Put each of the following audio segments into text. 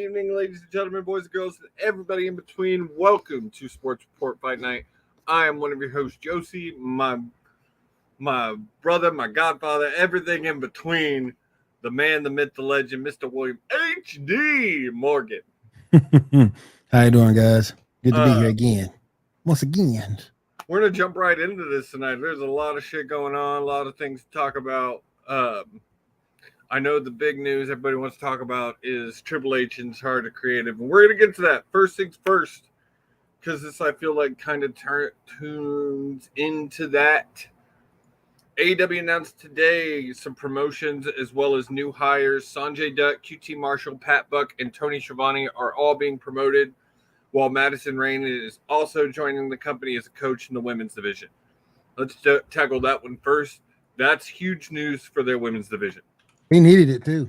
evening, ladies and gentlemen, boys and girls, and everybody in between. Welcome to Sports Report Fight Night. I am one of your hosts, Josie, my brother, my godfather, everything in between. The man, the myth, the legend, Mr. William H.D. Morgan. How you doing, guys? Good to be here Uh, again. Once again. we're going to jump right into this tonight. There's a lot of shit going on, a lot of things to talk about. I know the big news everybody wants to talk about is Triple H and Heart of Creative, and we're going to get to that. First things first, because this, I feel like, kind of tunes into that. AEW announced today some promotions as well as new hires. Sanjay Dutt, QT Marshall, Pat Buck, and Tony Schiavone are all being promoted, while Madison Rayne is also joining the company as a coach in the women's division. Let's tackle that one first. That's huge news for their women's division. He needed it too.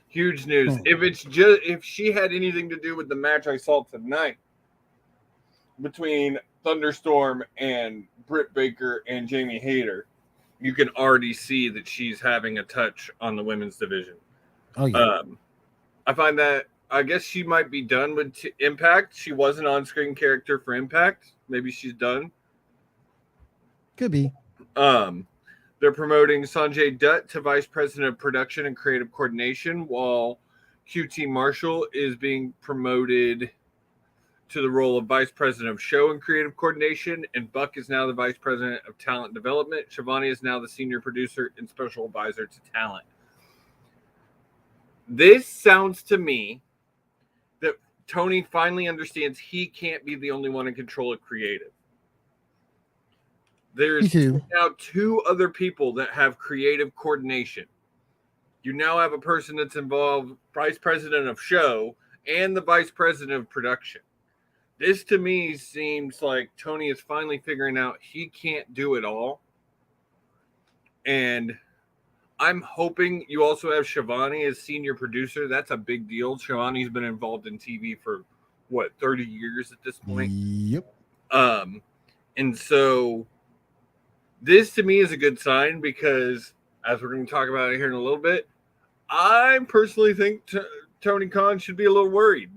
Huge news. If she had anything to do with the match I saw tonight between Thunderstorm and Britt Baker and Jamie Hayter, you can already see that she's having a touch on the women's division. Oh yeah. I find that I guess she might be done with Impact. She was an on-screen character for Impact. Maybe she's done. Could be. They're promoting Sanjay Dutt to Vice President of Production and Creative Coordination, while QT Marshall is being promoted to the role of Vice President of Show and Creative Coordination, and Buck is now the Vice President of Talent Development. Schiavone is now the Senior Producer and Special Advisor to Talent. This sounds to me that Tony finally understands he can't be the only one in control of creative. There's now two other people that have creative coordination. You now have a person that's involved, Vice President of Show and the Vice President of Production. This to me seems like Tony is finally figuring out he can't do it all. And I'm hoping you also have Schiavone as senior producer. That's a big deal. Schiavone's been involved in TV for, 30 years at this point? Yep. And so this to me is a good sign because, as we're going to talk about it here in a little bit, I personally think Tony Khan should be a little worried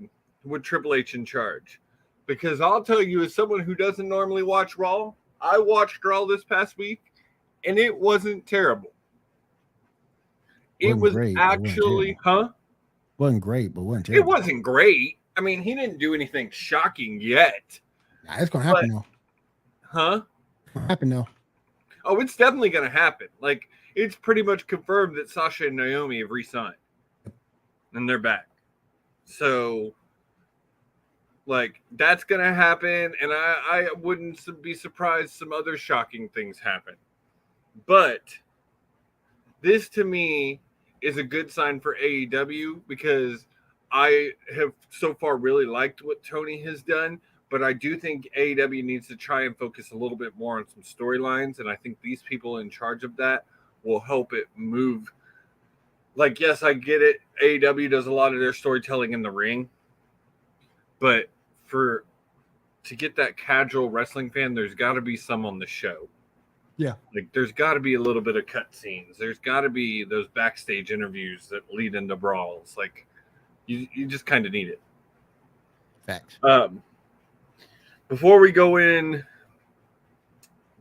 with Triple H in charge. Because I'll tell you, as someone who doesn't normally watch Raw, I watched Raw this past week, and it wasn't terrible. It was actually, Wasn't great, but wasn't terrible. It wasn't great. I mean, he didn't do anything shocking yet. Nah, it's going to happen, though. Huh? It's going to happen, though. Oh, it's definitely going to happen. Like, it's pretty much confirmed that Sasha and Naomi have re-signed. And they're back. So, like, that's going to happen. And I wouldn't be surprised some other shocking things happen. But this, to me, is a good sign for AEW because I have so far really liked what Tony has done. But I do think AEW needs to try and focus a little bit more on some storylines. And I think these people in charge of that will help it move. Like, yes, I get it. AEW does a lot of their storytelling in the ring. But to get that casual wrestling fan, there's got to be some on the show. Yeah. Like, there's got to be a little bit of cutscenes. There's got to be those backstage interviews that lead into brawls. Like, you just kind of need it. Facts. Before we go in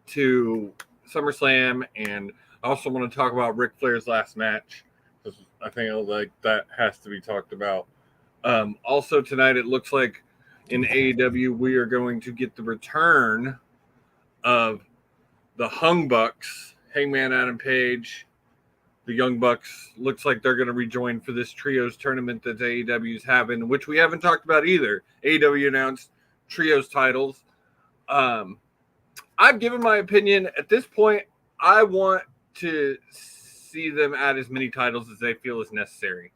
to SummerSlam, and I also want to talk about Ric Flair's last match, because I think like that has to be talked about. Also tonight, it looks like in AEW we are going to get the return of the Hung Bucks, Hangman Adam Page, the Young Bucks. Looks like they're going to rejoin for this trios tournament that AEW is having, which we haven't talked about either. AEW announced trios titles. I've given my opinion. At this point, I want to see them add as many titles as they feel is necessary.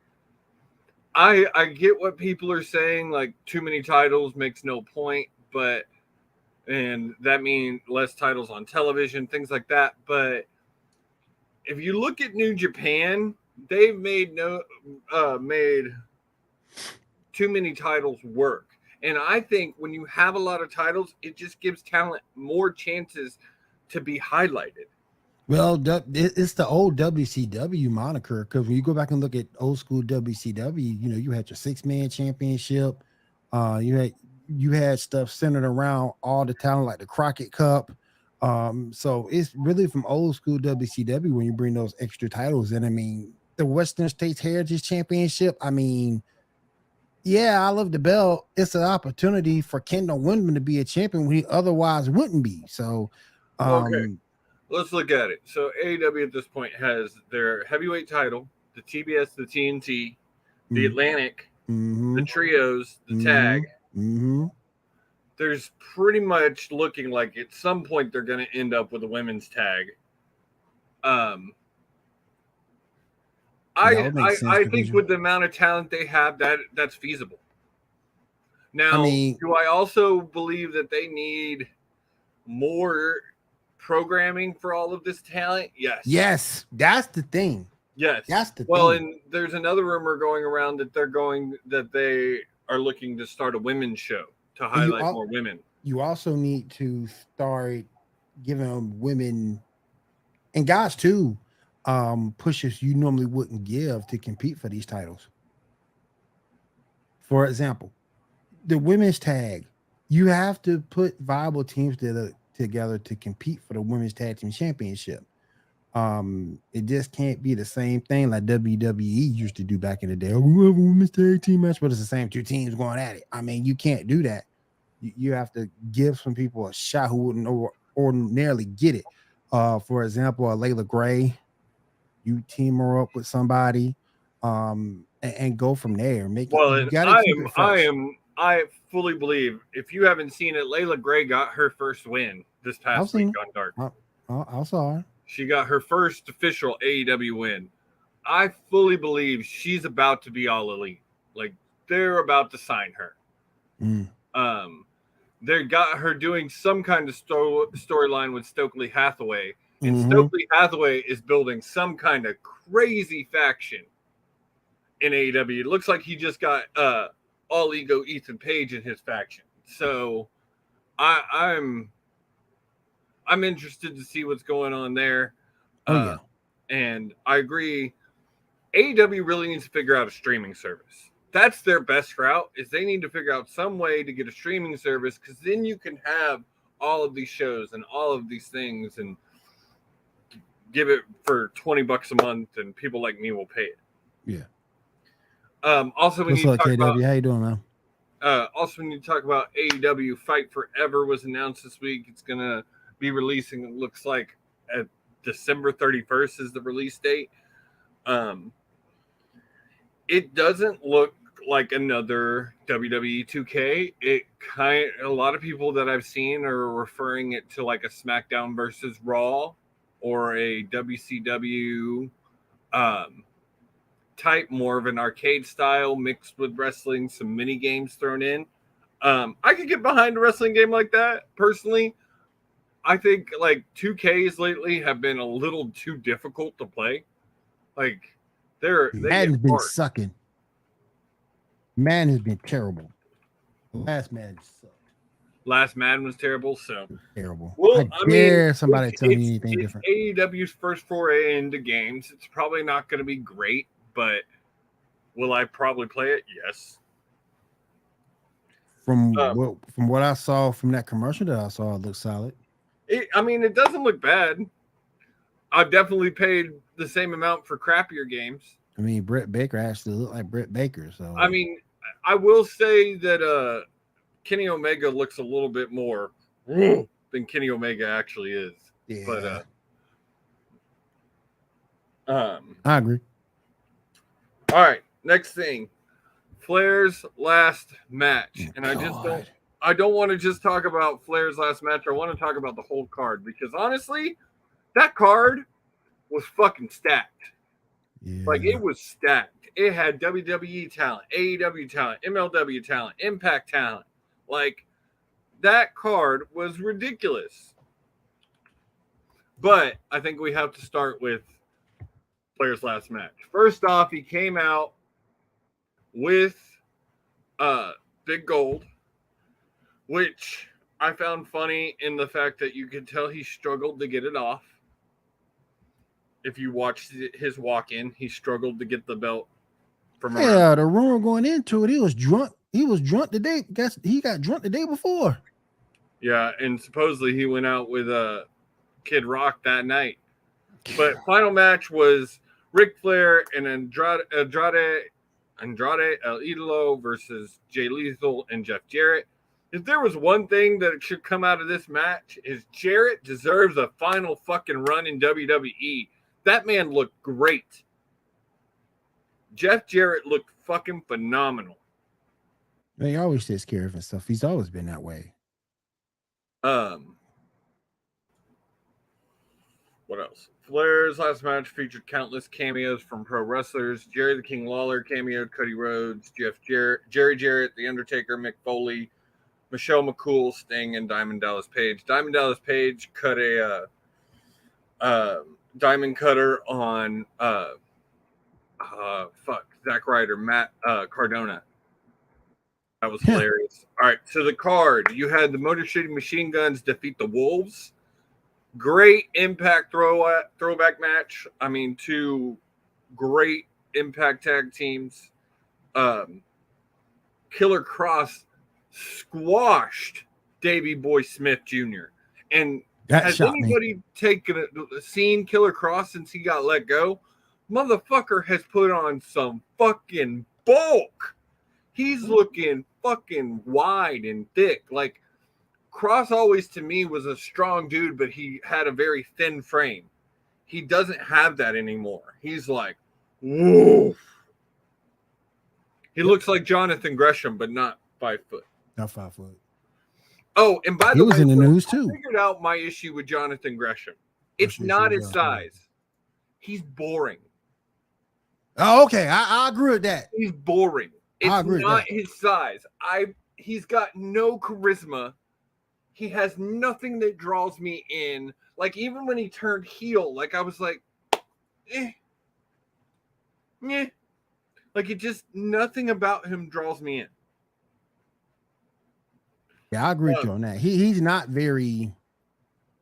I get what people are saying, like too many titles makes no point, and that means less titles on television, things like that. But if you look at New Japan, they've made too many titles work. And I think when you have a lot of titles, it just gives talent more chances to be highlighted. Well, it's the old WCW moniker because when you go back and look at old school WCW, you had your 6-man championship. You had stuff centered around all the talent like the Crockett Cup. So it's really from old school WCW when you bring those extra titles in. I mean, the Western States Heritage Championship. I mean, yeah, I love the belt. It's an opportunity for Kendall Windman to be a champion when he otherwise wouldn't be. So, Okay, um, let's look at it. So AEW at this point has their heavyweight title, the TBS, the TNT, the mm, Atlantic, the mhm. trios, the tag. Mhm. Mhm. There's pretty much looking like at some point they're going to end up with a women's tag. Um, That I, would make I sense I because think with the amount of talent they have, that's feasible. I Now, mean, do I also believe that they need more programming for all of this talent? Yes. yes, that's the thing. Yes. That's the Well, thing. and there's another rumor going around that they are looking to start a women's show to And you highlight all more women. you also need to start giving women and guys too pushes you normally wouldn't give to compete for these titles. For example, the women's tag, you have to put viable teams together to compete for the women's tag team championship. It just can't be the same thing like WWE used to do back in the day. Oh, we have a women's tag team match, but it's the same two teams going at it. I mean, you can't do that. You have to give some people a shot who wouldn't ordinarily get it. For example, a Layla Gray, you team her up with somebody, and go from there. Make it. Well, You and got to keep it fresh. I fully believe if you haven't seen it, Layla Gray got her first win this I've past week seen it. on Dark. I saw her. She got her first official AEW win. I fully believe she's about to be all elite. Like they're about to sign her. Mm. Um, they got her doing some kind of storyline with Stokely Hathaway, and Mm-hmm. Stokely Hathaway is building some kind of crazy faction in AEW. It looks like he just got all ego Ethan Page in his faction. So I'm interested to see what's going on there. Oh Uh, yeah. and I agree. AEW really needs to figure out a streaming service. That's their best route. Is they need to figure out some way to get a streaming service because then you can have all of these shows and all of these things and give it for $20 a month, and people like me will pay it. Yeah. Also, we What's need to up, talk about KW? How you doing, man? Also, we need to talk about AEW Fight Forever was announced this week. It's gonna be releasing. It looks like at December 31st is the release date. It doesn't look like another WWE 2K. A lot of people that I've seen are referring it to like a SmackDown versus Raw or a WCW um, type, more of an arcade style mixed with wrestling, some mini games thrown in. I could get behind a wrestling game like that personally. I think like 2Ks lately have been a little too difficult to play. Like they get Madden's been hard. sucking. Madden has been terrible. Last Madden sucked. Last Madden was terrible, so Terrible. well, I I mean, dare somebody tell me anything it's different. AEW's first foray into games. It's probably not going to be great, but will I probably play it? Yes. From Um, what I saw from that commercial that I saw, it looked solid. I mean, it doesn't look bad. I've definitely paid the same amount for crappier games. I mean, Brett Baker actually looked like Brett Baker. So I mean, I will say that Kenny Omega looks a little bit more than Kenny Omega actually is. yeah, But I agree. all right, next thing. Flair's last match. Oh, And God. I don't want to just talk about Flair's last match. I want to talk about the whole card because honestly, that card was fucking stacked. Yeah. Like it was stacked. It had WWE talent, AEW talent, MLW talent, Impact talent. Like that card was ridiculous. But I think we have to start with Flair's last match. First off, he came out with Big Gold, which I found funny in the fact that you could tell he struggled to get it off. if you watched his walk in, he struggled to get the belt from around. Yeah, the rumor going into it, he was drunk. He was drunk the day. Guess he got drunk the day before. Yeah, and supposedly he went out with Kid Rock that night. But final match was Ric Flair and Andrade El Idolo versus Jay Lethal and Jeff Jarrett. If there was one thing that should come out of this match, is Jarrett deserves a final fucking run in WWE. That man looked great. Jeff Jarrett looked fucking phenomenal. He always takes care of himself. He's always been that way. What else? Flair's last match featured countless cameos from pro wrestlers. Jerry the King Lawler cameoed Cody Rhodes, Jerry Jarrett, The Undertaker, Mick Foley, Michelle McCool, Sting, and Diamond Dallas Page. Diamond Dallas Page cut a diamond cutter on Zack Ryder, Matt Cardona. That was hilarious. All right, so the card, you had the Motor City Machine Guns defeat the Wolves. Great Impact throwback match. I mean, two great Impact tag teams. Killer Cross squashed Davey Boy Smith Jr. And that has anybody seen Killer Cross since he got let go? Motherfucker has put on some fucking bulk. He's looking fucking wide and thick. Like, Cross always to me was a strong dude, but he had a very thin frame. He doesn't have that anymore. He's like, whoa. He looks like Jonathan Gresham, but not 5 foot. Not 5 foot. Oh, and by the way, he was in the news too. I figured out my issue with Jonathan Gresham. It's not his size. He's boring. Oh, okay. I agree with that. He's boring. It's not his size. He's got no charisma. He has nothing that draws me in. Like, even when he turned heel, like, I was like, eh. Like, it just, nothing about him draws me in. Yeah, I agree with you on that. He's not very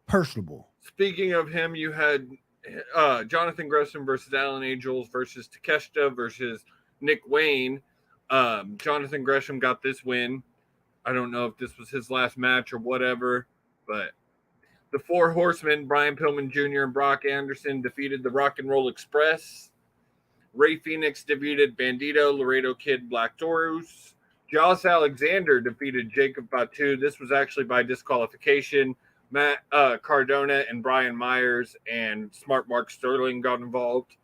personable. Speaking of him, you had Jonathan Gresham versus Alan Angels versus Takeshita versus Nick Wayne. Jonathan Gresham got this win. I don't know if this was his last match or whatever, but the Four Horsemen, Brian Pillman Jr. and Brock Anderson, defeated the Rock and Roll Express. Ray Phoenix defeated Bandito, Laredo Kid, Black Taurus. Josh Alexander defeated Jacob Fatu. This was actually by disqualification. Matt Cardona and Brian Myers and Smart Mark Sterling got involved.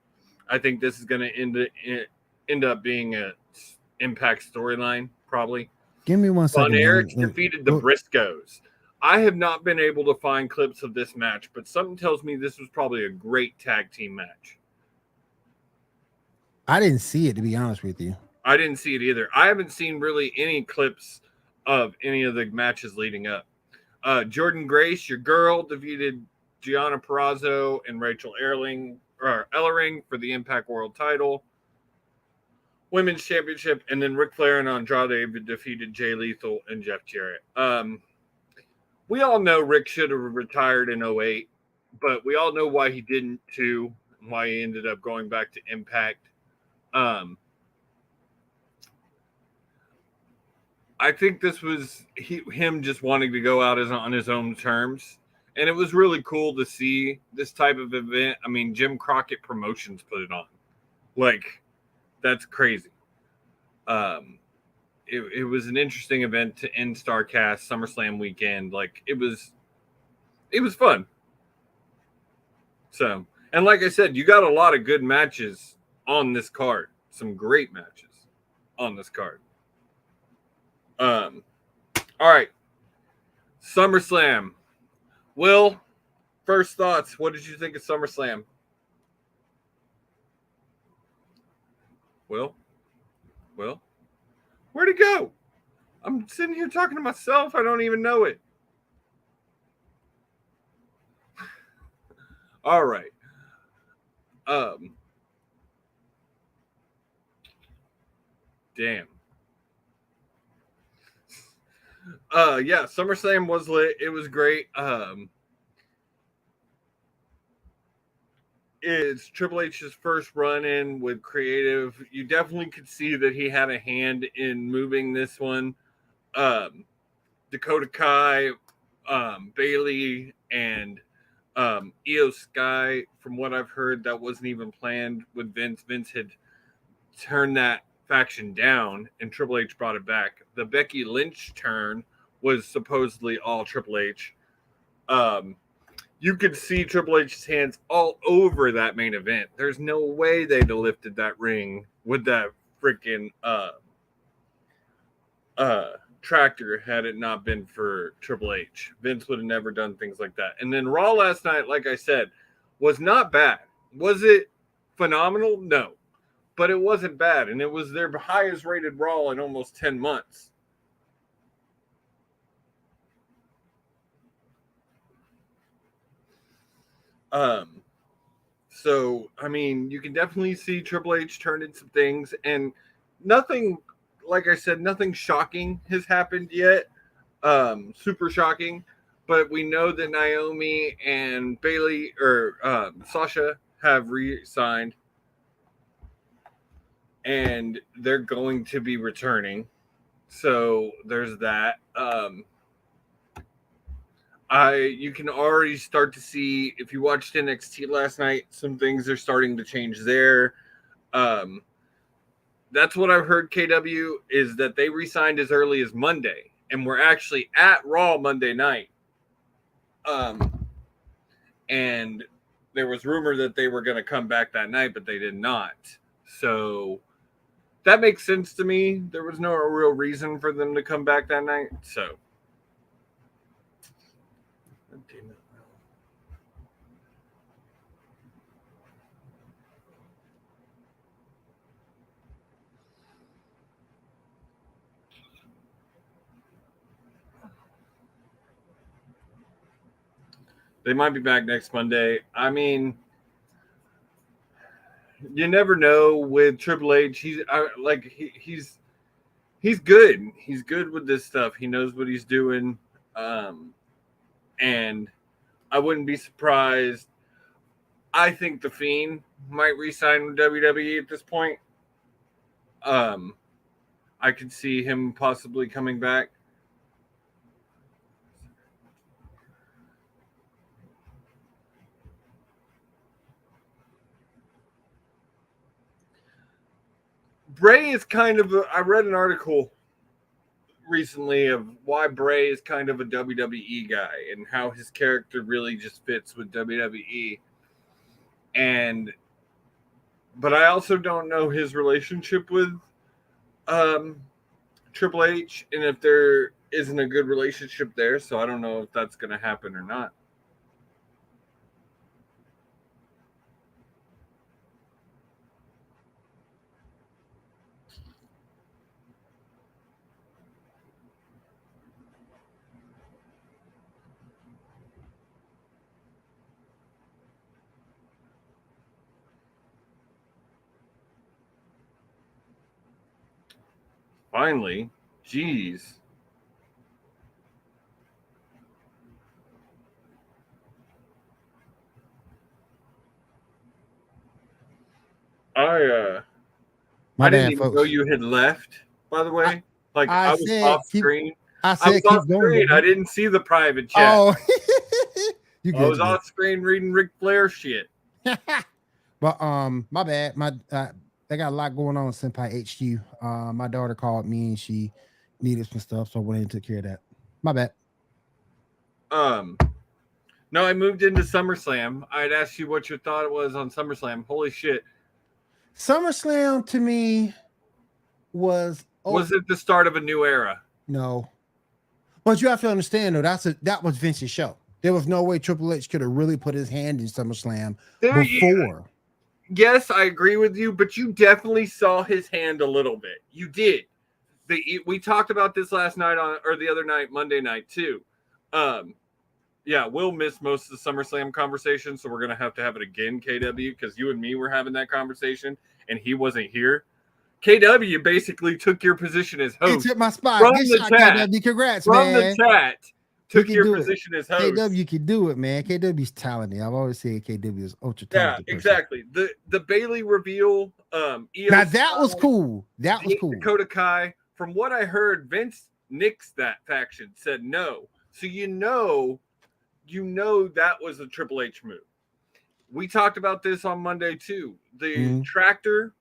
I think this is going to end up being a Impact storyline, probably. Give me 1 second. Von Erich defeated the Briscoes. I have not been able to find clips of this match, but something tells me this was probably a great tag team match. I didn't see it, to be honest with you. I didn't see it either. I haven't seen really any clips of any of the matches leading up. Jordan Grace, your girl, defeated Gianna Perrazzo and Rachel Ellering for the Impact World title. Women's Championship, and then Ric Flair and Andrade defeated Jay Lethal and Jeff Jarrett. We all know Rick should have retired in 2008, but we all know why he didn't too, and why he ended up going back to Impact. I think this was him just wanting to go out on his own terms, and it was really cool to see this type of event. I mean, Jim Crockett Promotions put it on. Like, that's crazy. It was an interesting event to end StarCast SummerSlam weekend. Like, it was fun. So, and like I said, you got a lot of good matches on this card. Some great matches on this card. All right. SummerSlam. Will, first thoughts. What did you think of SummerSlam? Will? Where'd it go? I'm sitting here talking to myself. I don't even know it. All right. Damn. Yeah, SummerSlam was lit. It was great. is Triple H's first run-in with creative. You definitely could see that he had a hand in moving this one. Dakota Kai, Bailey, and Io Sky, from what I've heard, that wasn't even planned with Vince. Vince had turned that faction down, and Triple H brought it back. The Becky Lynch turn was supposedly all Triple H. You could see Triple H's hands all over that main event. There's no way they'd have lifted that ring with that freaking tractor had it not been for Triple H. Vince would have never done things like that. And then Raw last night, like I said, was not bad. Was it phenomenal? No. But it wasn't bad. And it was their highest rated Raw in almost 10 months. So, I mean, you can definitely see Triple H turn in some things, and nothing, like I said, nothing shocking has happened yet. Super shocking, but we know that Naomi and Bailey or Sasha have re-signed, and they're going to be returning. So there's that. You can already start to see, if you watched NXT last night, some things are starting to change there. That's what I've heard, KW, is that they re-signed as early as Monday, and we're actually at Raw Monday night. And there was rumor that they were going to come back that night, but they did not. So that makes sense to me. There was no real reason for them to come back that night. So they might be back next Monday. I mean, you never know with Triple H. He's good. He's good with this stuff. He knows what he's doing. And I wouldn't be surprised. I think The Fiend might re-sign with WWE at this point. I could see him possibly coming back. Bray is kind of I read an article recently of why Bray is kind of a WWE guy and how his character really just fits with WWE. But I also don't know his relationship with Triple H, and if there isn't a good relationship there, so I don't know if that's going to happen or not. Finally, jeez. I didn't even know you had left, by the way. I was off screen. I was off screen. I didn't see the private chat. Oh, I was off screen reading Ric Flair shit. But my bad. I got a lot going on in Senpai HQ. My daughter called me and she needed some stuff, so I went and took care of that. My bad. No, I moved into SummerSlam. I'd asked you what your thought was on SummerSlam. Holy shit. SummerSlam to me was it the start of a new era? No. But you have to understand though, that was Vince's show. There was no way Triple H could have really put his hand in SummerSlam before. Yes, I agree with you, but you definitely saw his hand a little bit. You did. We talked about this last night or the other night, Monday night too. Yeah, we'll miss most of the SummerSlam conversation, so we're gonna have to have it again, KW, because you and me were having that conversation and he wasn't here. KW basically took your position as host. He took my spot. From the chat. KW. Congrats, from man. the chat took your position as host. KW can do it, man. KW's talented. I've always said KW is ultra talented. Yeah, exactly. The Bailey reveal. Now that was cool. That was cool. Dakota Kai. From what I heard, Vince nixed that faction. Said no. So you know that was a Triple H move. We talked about this on Monday too. The tractor.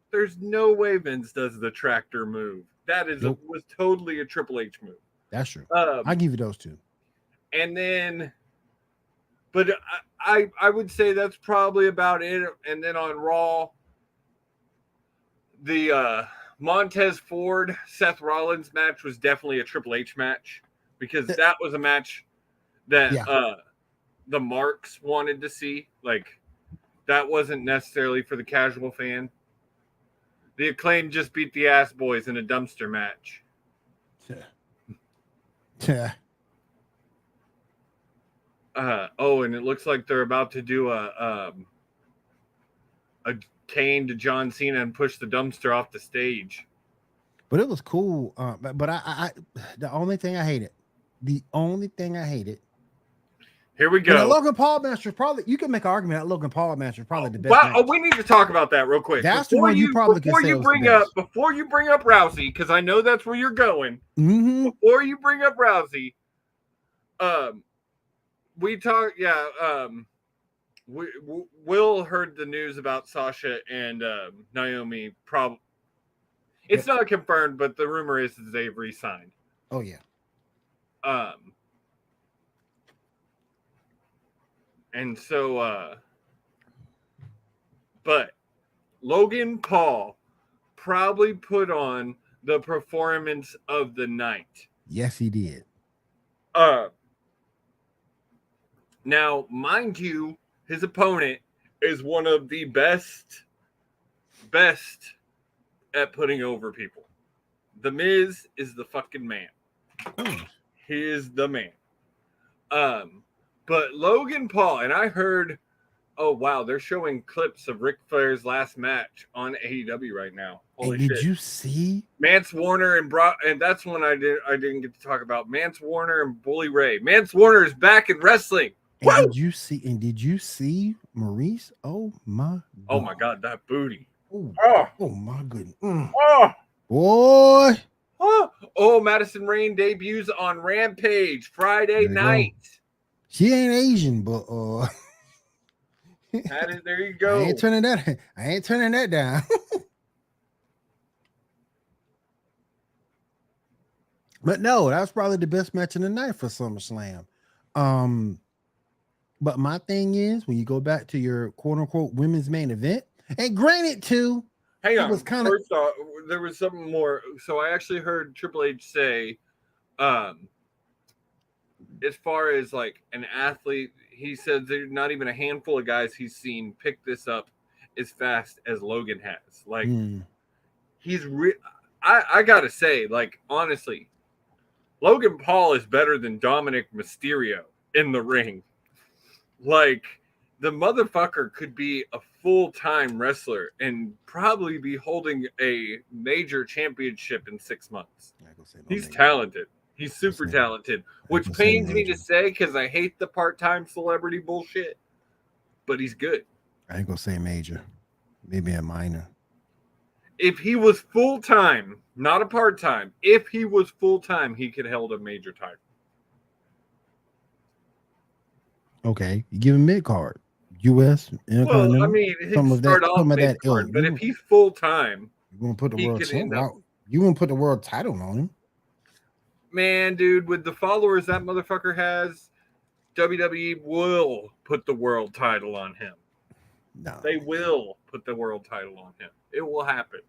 There's no way Vince does the tractor move. That is was totally a Triple H move. That's true. I'll give you those two. And then, but I would say that's probably about it. And then on Raw, the Montez Ford Seth Rollins match was definitely a Triple H match because that was a match that the marks wanted to see. Like that wasn't necessarily for the casual fan. The Acclaim just beat the Ass Boys in a dumpster match. Yeah. And it looks like they're about to do a Kane to John Cena and push the dumpster off the stage. But it was cool. But I the only thing I hated. Here we go. The Logan Paul match was probably, you can make an argument that Logan Paul match was probably the best. Match. We need to talk about that real quick. That's the one you probably before you bring up Rousey, because I know that's where you're going. Mm-hmm. Before you bring up Rousey, Will heard the news about Sasha and Naomi. It's not confirmed, but the rumor is that they've re-signed. Oh yeah. And so, but Logan Paul probably put on the performance of the night. Yes, he did. Now, mind you, his opponent is one of the best at putting over people. The Miz is the fucking man. He is the man. But Logan Paul, and I heard, oh wow, they're showing clips of Ric Flair's last match on AEW right now. Holy shit. Did you see Mance Warner and that's one I didn't get to talk about. Mance Warner and Bully Ray. Mance Warner is back in wrestling. And did you see Maurice? Oh my God. Oh my God, that booty. Oh my goodness. Oh boy. Oh, Madison Rayne debuts on Rampage Friday night. She ain't Asian, but there you go. I ain't turning that down. But no, that was probably the best match of the night for SummerSlam. But my thing is, when you go back to your quote unquote women's main event, and granted too, hang on. First off, there was something more. So I actually heard Triple H say, as far as like an athlete, he said there's not even a handful of guys he's seen pick this up as fast as Logan has. Like I gotta say, like honestly, Logan Paul is better than Dominic Mysterio in the ring. Like the motherfucker could be a full-time wrestler and probably be holding a major championship in 6 months. He's talented. He's super talented, which pains me to say because I hate the part-time celebrity bullshit, but he's good. I ain't gonna say major, maybe a minor. If he was full-time, not a part-time, if he was full-time, he could hold a major title. Okay, you give him mid-card, U.S. Well, I mean, some of that ilk. But if he's full-time, you're gonna put the you gonna put the world title on him. Man, dude, with the followers that motherfucker has, WWE will put the world title on him. No. They will put the world title on him. It will happen.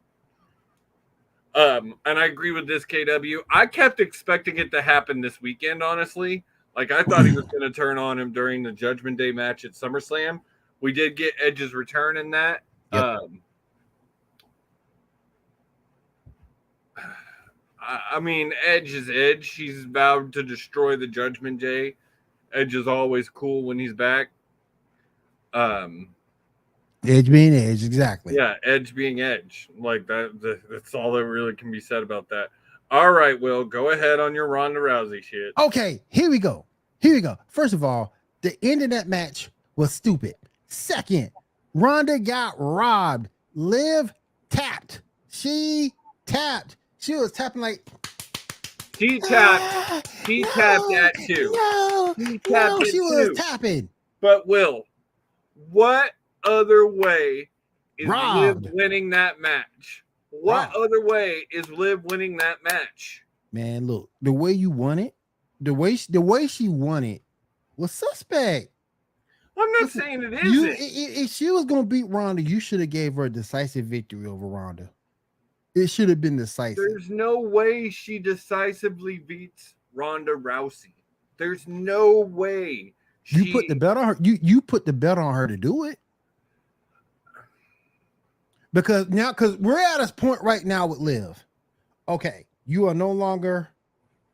And I agree with this, KW. I kept expecting it to happen this weekend, honestly. Like, I thought he was going to turn on him during the Judgment Day match at SummerSlam. We did get Edge's return in that. Yep. I mean, Edge is Edge. He's vowed to destroy the Judgment Day. Edge is always cool when he's back. Edge being Edge, exactly. Yeah, Edge being Edge. Like that's all that really can be said about that. All right, Will, go ahead on your Ronda Rousey shit. Okay, here we go. Here we go. First of all, the end of that match was stupid. Second, Ronda got robbed. Liv tapped. She tapped. She was tapping like She tapped that too. She tapped it she was too. tapping. But Will, what other way is Robbed. Liv winning that match? What Robbed. other way is Liv winning that match? Man, look, the way you won it, the way she won it was suspect. I'm not Listen, saying it You, isn't. if she was gonna beat Ronda, you should have gave her a decisive victory over Ronda. It should have been decisive. There's no way she decisively beats Ronda Rousey. There's no way. You put the belt on her. You put the belt on her to do it. Because we're at this point right now with Liv. Okay, you are no longer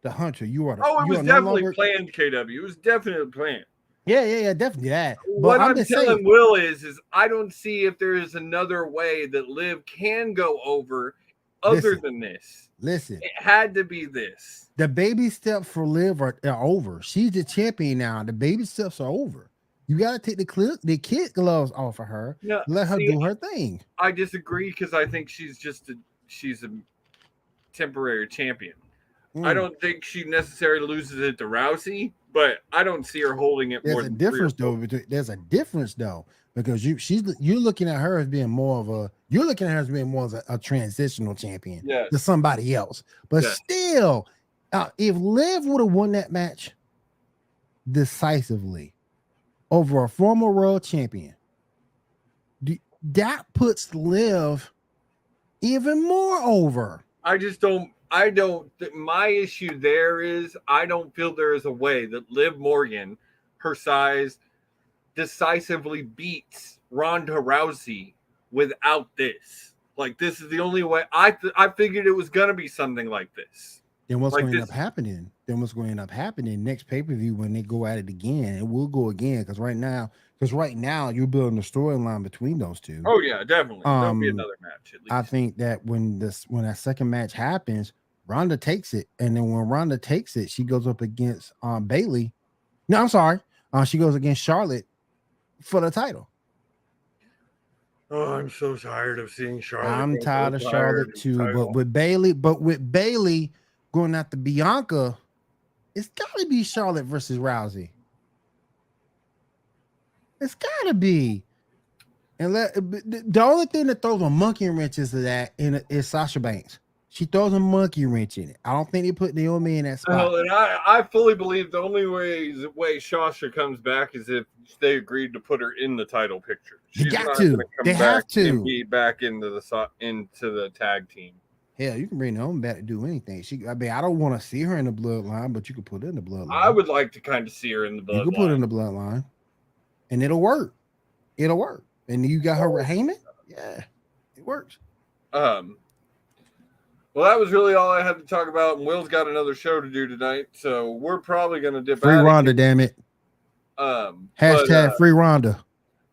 the hunter. You are. It was definitely planned, KW. It was definitely planned. Yeah, definitely that. But what I'm telling Will is I don't see if there is another way that Liv can go over other than this. Listen, it had to be this. The baby steps for Liv are over. She's the champion now. The baby steps are over. You got to take the kid gloves off of her. No, let her do her thing. I disagree because I think she's a temporary champion. I don't think she necessarily loses it to Rousey, but I don't see her holding it more than There's a difference though, because you're looking at her as being more of a transitional champion to somebody else. But still, if Liv would have won that match decisively over a former world champion, that puts Liv even more over. My issue there is I don't feel there is a way that Liv Morgan, her size, decisively beats Ronda Rousey without this. Like, this is the only way. I figured it was going to be something like this. Then what's going to end up happening? Next pay-per-view when they go at it again, and we'll go again because right now you're building a storyline between those two. Oh yeah, definitely. There'll be another match at least. I think that when that second match happens, Ronda takes it, and then when Ronda takes it, she goes up against Bailey. No, I'm sorry. She goes against Charlotte for the title. Oh, I'm so tired of seeing Charlotte. I'm tired of Charlotte too, but with Bailey going after Bianca, it's got to be Charlotte versus Rousey. It's got to be. And the only thing that throws a monkey wrench into that is Sasha Banks. She throws a monkey wrench in it. I don't think they put Naomi in that spot. And I fully believe the only way Sasha comes back is if they agreed to put her in the title picture. She's got to. They have to. And be back into the tag team. Hell, you can bring Naomi back to do anything. I don't want to see her in the bloodline, but you can put her in the bloodline. I would like to kind of see her in the bloodline. You can put her in the bloodline, and it'll work. It'll work. And you got her with Heyman? Yeah, it works. Well, that was really all I had to talk about. And Will's got another show to do tonight, so we're probably going to dip Free Ronda, damn it. Hashtag Free Ronda.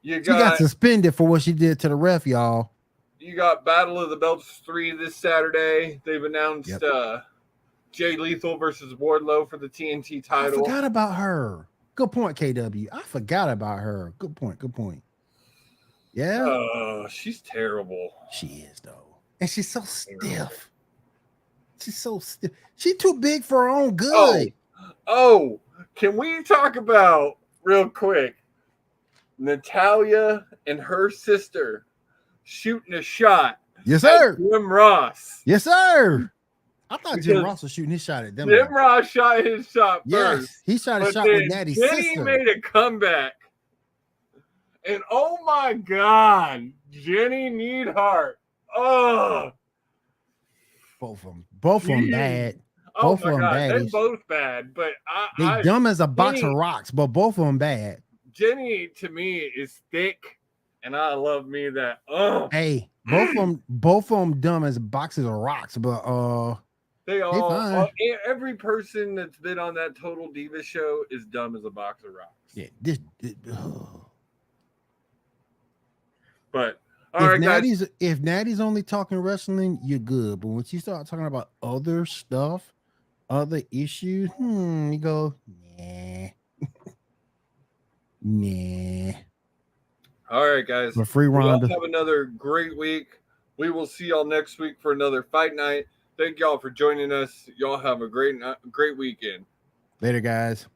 She got suspended for what she did to the ref, y'all. You got Battle of the Belts 3 this Saturday. They've announced Jay Lethal versus Wardlow for the TNT title. I forgot about her. Good point, KW. I forgot about her. Good point. Yeah. She's terrible. She is, though. And she's so stiff. She's so stiff. She's too big for her own good. Oh, can we talk about real quick Natalya and her sister shooting a shot? Yes, sir. Jim Ross. Yes, sir. I thought Jim Ross was shooting his shot at them. Jim Ross shot his shot first. Yes, he shot a shot with Natty's sister. Jenny made a comeback. And oh my God, Jenny Neidhart. Oh. Both of them bad. Oh my God, they're both bad. But they dumb as a box of rocks, but both of them bad. Jenny to me is thick, and I love me that. Hey, both of them dumb as boxes of rocks, but they all every person that's been on that Total Divas show is dumb as a box of rocks. Yeah, But All right, guys. If Natty's only talking wrestling, you're good. But once you start talking about other stuff, other issues, you go, nah. Nah. All right, guys. But free We all Ronda. have another great week. We will see y'all next week for another fight night. Thank y'all for joining us. Y'all have a great weekend. Later, guys.